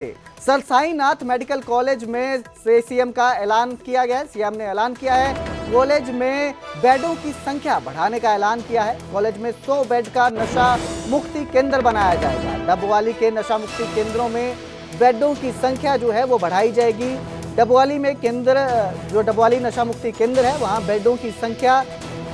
Sir Sainath medical college में से CM का ऐलान किया गया है। सीएम ने ऐलान किया है कॉलेज में बेडों की संख्या बढ़ाने का ऐलान किया है। कॉलेज में 100 बेड का नशा मुक्ति केंद्र बनाया जाएगा। डबवाली के नशा मुक्ति केंद्रों में बेडों की संख्या जो है वो बढ़ाई जाएगी। डबवाली में जो डबवाली नशा मुक्ति केंद्र है वहाँ बेडों की संख्या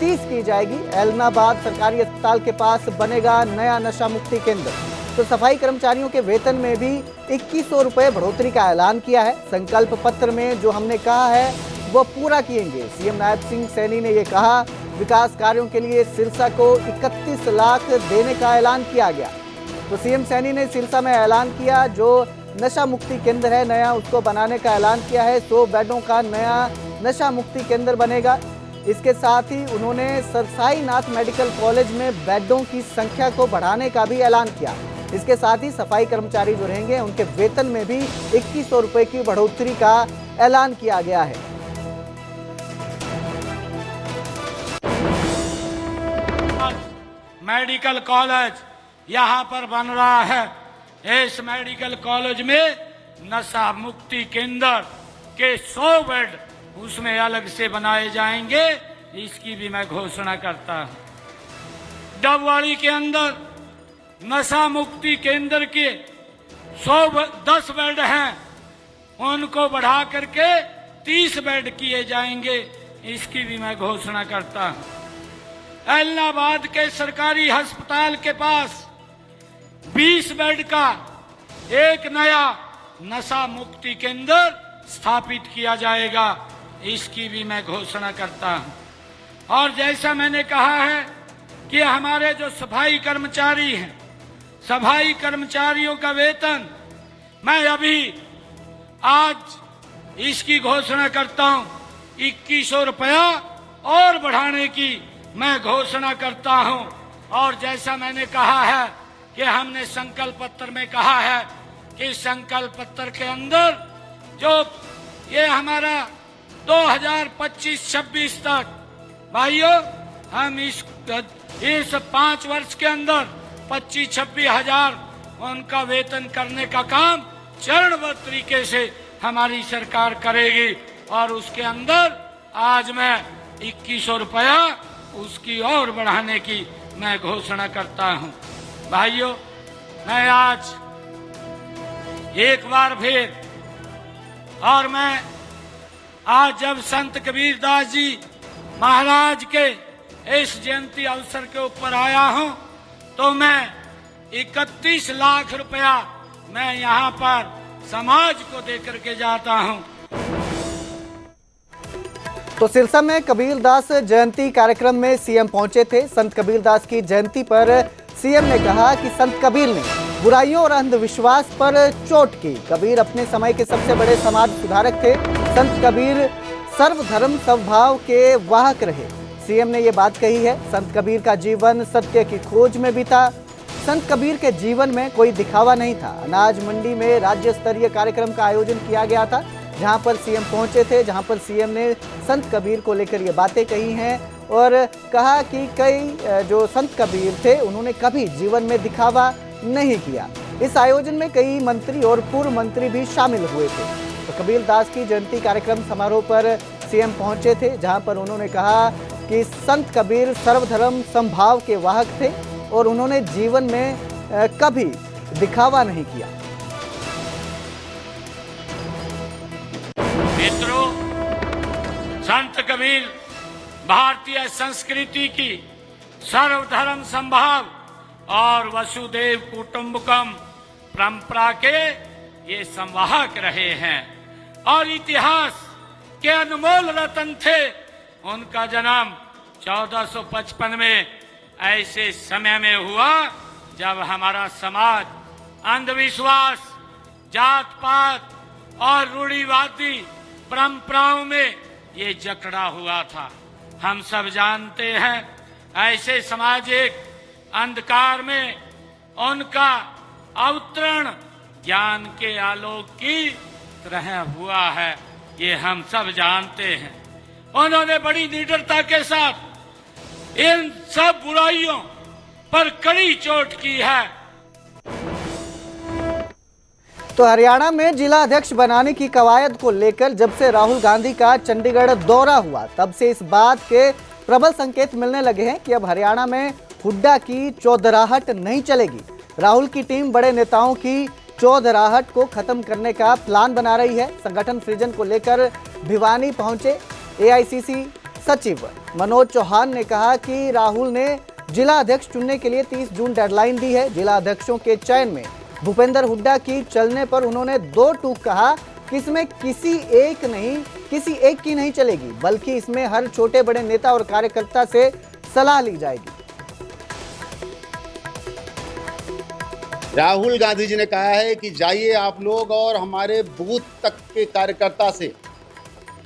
30 की जाएगी। एलनाबाद सरकारी अस्पताल के पास बनेगा नया नशा मुक्ति केंद्र। तो सफाई कर्मचारियों के वेतन में भी 2100 रुपये बढ़ोतरी का ऐलान किया है। संकल्प पत्र में जो हमने कहा है वो पूरा किएंगे। सीएम नायब सिंह सैनी ने ये कहा, विकास कार्यों के लिए सिरसा को 31 लाख देने का ऐलान किया गया। तो सीएम सैनी ने सिरसा में ऐलान किया, जो नशा मुक्ति केंद्र है नया उसको बनाने का ऐलान किया है। 100 बेडों का नया नशा मुक्ति केंद्र बनेगा। इसके साथ ही उन्होंने सर साईनाथ मेडिकल कॉलेज में बेडों की संख्या को बढ़ाने का भी ऐलान किया। इसके साथ ही सफाई कर्मचारी जो रहेंगे उनके वेतन में भी 2100 रुपये की बढ़ोतरी का ऐलान किया गया है। मेडिकल कॉलेज यहाँ पर बन रहा है। इस मेडिकल कॉलेज में नशा मुक्ति केंद्र के 100 बेड उसमें अलग से बनाए जाएंगे, इसकी भी मैं घोषणा करता हूँ। डबवाली के अंदर नशा मुक्ति केंद्र के 10 बेड हैं, उनको बढ़ा करके 30 बेड किए जाएंगे, इसकी भी मैं घोषणा करता हूँ। एलनाबाद के सरकारी अस्पताल के पास 20 बेड का एक नया नशा मुक्ति केंद्र स्थापित किया जाएगा, इसकी भी मैं घोषणा करता हूँ। और जैसा मैंने कहा है कि हमारे जो सफाई कर्मचारी हैं, सफाई कर्मचारियों का वेतन मैं अभी आज इसकी घोषणा करता हूं, 2100 रुपया और बढ़ाने की मैं घोषणा करता हूं। और जैसा मैंने कहा है कि हमने संकल्प पत्र में कहा है कि संकल्प पत्र के अंदर जो ये हमारा 2025-26 तक भाइयों हम इस 5 वर्ष के अंदर 25-26 हजार उनका वेतन करने का काम चरणबद्ध तरीके से हमारी सरकार करेगी। और उसके अंदर आज मैं 2100 रुपया उसकी और बढ़ाने की मैं घोषणा करता हूं। भाइयों, मैं आज एक बार फिर और मैं आज जब संत कबीरदास जी महाराज के इस जयंती अवसर के ऊपर आया हूं, तो मैं 31 लाख रुपया मैं यहाँ पर समाज को देकर के जाता हूँ। तो सिरसा में कबीरदास जयंती कार्यक्रम में सीएम पहुंचे थे। संत कबीरदास की जयंती पर सीएम ने कहा कि संत कबीर ने बुराइयों और अंधविश्वास पर चोट की। कबीर अपने समय के सबसे बड़े समाज सुधारक थे। संत कबीर सर्वधर्म सद्भाव के वाहक रहे। सीएम ने ये बात कही है। संत कबीर का जीवन सत्य की खोज में बीता। संत कबीर के जीवन में कोई दिखावा नहीं था। अनाज मंडी में राज्य स्तरीय कार्यक्रम का आयोजन किया गया था, जहां पर सीएम पहुंचे थे, जहां पर सीएम ने संत कबीर को लेकर ये बातें कही हैं और कहा कि कई जो संत कबीर थे उन्होंने कभी जीवन में दिखावा नहीं किया। इस आयोजन में कई मंत्री और पूर्व मंत्री भी शामिल हुए थे। तो कबीरदास की जयंती कार्यक्रम समारोह पर सीएम पहुंचे थे, जहां पर उन्होंने कहा कि संत कबीर सर्वधर्म समभाव के वाहक थे और उन्होंने जीवन में कभी दिखावा नहीं किया। मित्रों, संत कबीर भारतीय संस्कृति की सर्वधर्म समभाव और वसुदेव कुटुंबकम परंपरा के ये संवाहक रहे हैं और इतिहास के अनमोल रत्न थे। उनका जन्म 1455 में ऐसे समय में हुआ जब हमारा समाज अंधविश्वास, जात पात और रूढ़िवादी परंपराओं में ये जकड़ा हुआ था। हम सब जानते हैं ऐसे सामाजिक अंधकार में उनका अवतरण ज्ञान के आलोक की तरह हुआ है, ये हम सब जानते हैं। उन्होंने बड़ी निडरता के साथ इन सब बुराइयों पर कड़ी चोट की है। तो हरियाणा में जिला अध्यक्ष बनाने की कवायद को लेकर जब से राहुल गांधी का चंडीगढ़ दौरा हुआ, तब से इस बात के प्रबल संकेत मिलने लगे हैं कि अब हरियाणा में हुड्डा की चौधराहट नहीं चलेगी। राहुल की टीम बड़े नेताओं की चौधराहट को खत्म करने का प्लान बना रही है। संगठन सृजन को लेकर भिवानी पहुंचे एआईसीसी सचिव मनोज चौहान ने कहा कि राहुल ने जिला अध्यक्ष चुनने के लिए 30 जून डेडलाइन दी है। जिला अध्यक्षों के चयन में भूपेंद्र हुड्डा की चलने पर उन्होंने 2 टूक कहा कि इसमें किसी एक की नहीं चलेगी, बल्कि इसमें हर छोटे बड़े नेता और कार्यकर्ता से सलाह ली जाएगी। राहुल गांधी जी ने कहा है कि जाइए आप लोग और हमारे बूथ तक के कार्यकर्ता से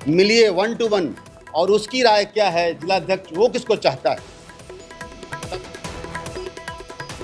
मिलिए 1 to 1 और उसकी राय क्या है, जिला अध्यक्ष वो किसको चाहता है।